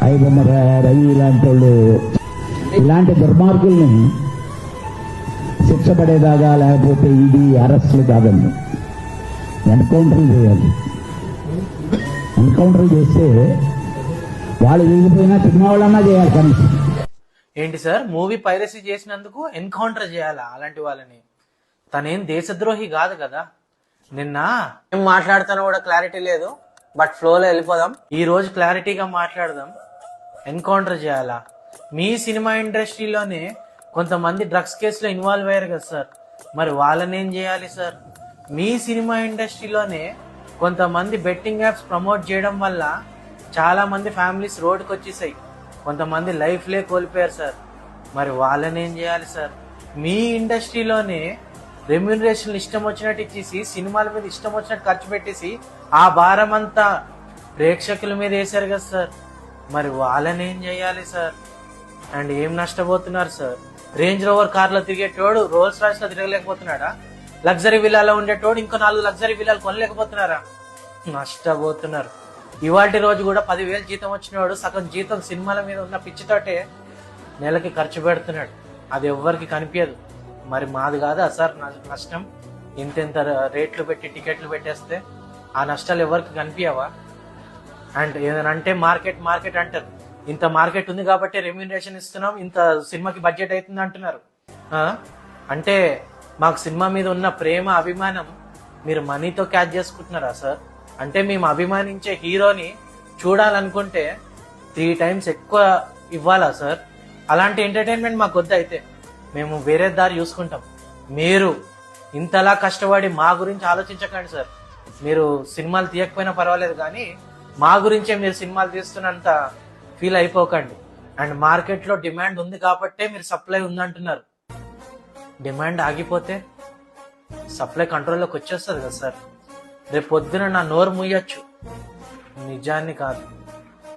ఐదున్నర రవి ఇలాంటి వాళ్ళు, ఇలాంటి దుర్మార్గుల్ని శిక్ష పడేదాకా, లేకపోతే ఇది అరెస్టులు కాదండి, ఎన్కౌంటర్లు చేయాలి. ఎన్కౌంటర్లు చేస్తే వాళ్ళు వెళ్ళిపోయినా సినిమా వాళ్ళన్నా చేయాలి కనీసం. ఏంటి సార్, మూవీ పైరసీ చేసినందుకు ఎన్కౌంటర్ చేయాలా అలాంటి వాళ్ళని? తనేం దేశద్రోహి కాదు కదా. నిన్న ఏం మాట్లాడుతానో కూడా క్లారిటీ లేదు, బట్ ఫ్లోలో వెళ్ళిపోదాం. ఈ రోజు క్లారిటీగా మాట్లాడదాం. ఎన్కౌంటర్ చేయాలా? మీ సినిమా ఇండస్ట్రీలోనే కొంతమంది డ్రగ్స్ కేసులో ఇన్వాల్వ్ అయ్యారు కదా సార్, మరి వాళ్ళని ఏం చేయాలి సార్? మీ సినిమా ఇండస్ట్రీలోనే కొంతమంది బెట్టింగ్ యాప్స్ ప్రమోట్ చేయడం వల్ల చాలా మంది ఫ్యామిలీస్ రోడ్డుకి వచ్చేసాయి, కొంతమంది లైఫ్లే కోల్పోయారు సార్, మరి వాళ్ళని ఏం చేయాలి సార్? మీ ఇండస్ట్రీలోనే రెమ్యూనరేషన్ ఇష్టం వచ్చినట్టు ఇచ్చేసి, సినిమాల మీద ఇష్టం వచ్చినట్టు ఖర్చు పెట్టేసి ఆ భారం అంతా ప్రేక్షకుల మీద వేశారు కదా సార్, మరి వాళ్ళని ఏం చేయాలి సార్? అండ్ ఏం నష్టపోతున్నారు సార్? రేంజ్ రోవర్ కార్లో తిరిగేటోడు రోల్స్ రాయిస్ లో తిరగలేకపోతున్నాడా? లగ్జరీ విల్లాలో ఉండేటోడు ఇంకో 4 లగ్జరీ విల్లాలు కొనలేకపోతున్నారా? నష్టపోతున్నారు. ఇవాళ రోజు కూడా 10,000 జీతం వచ్చినవాడు సగం జీతం సినిమాల మీద ఉన్న పిచ్చితోటే నెలకి ఖర్చు పెడుతున్నాడు. అది ఎవ్వరికి కనిపించదు. మరి మాది కాదా సార్ నష్టం? ఇంతెంత రేట్లు పెట్టి టికెట్లు పెట్టేస్తే ఆ నష్టాలు ఎవరికి కనిపించవా? అండ్ ఏదనంటే మార్కెట్ మార్కెట్ అంటారు. ఇంత మార్కెట్ ఉంది కాబట్టి రెమ్యూనరేషన్ ఇస్తున్నాం, ఇంత సినిమాకి బడ్జెట్ అవుతుంది అంటున్నారు. అంటే మాకు సినిమా మీద ఉన్న ప్రేమ అభిమానం మీరు మనీతో క్యాచ్ చేసుకుంటున్నారా సార్? అంటే మేము అభిమానించే హీరోని చూడాలనుకుంటే 3 times ఎక్కువ ఇవ్వాలా సార్? అలాంటి ఎంటర్టైన్మెంట్ మాకు వద్దు. అయితే మేము వేరే దారి చూసుకుంటాం. మీరు ఇంతలా కష్టపడి మా గురించి ఆలోచించకండి సార్. మీరు సినిమాలు తీయకపోయినా పర్వాలేదు, కానీ మా గురించే మీరు సినిమాలు తీస్తున్నంత ఫీల్ అయిపోకండి. అండ్ మార్కెట్లో డిమాండ్ ఉంది కాబట్టే మీరు సప్లై ఉందంటున్నారు. డిమాండ్ ఆగిపోతే సప్లై కంట్రోల్లోకి వచ్చేస్తుంది కదా సార్. రేపు పొద్దున నా నోరు ముయ్యొచ్చు, నిజాన్ని కాదు.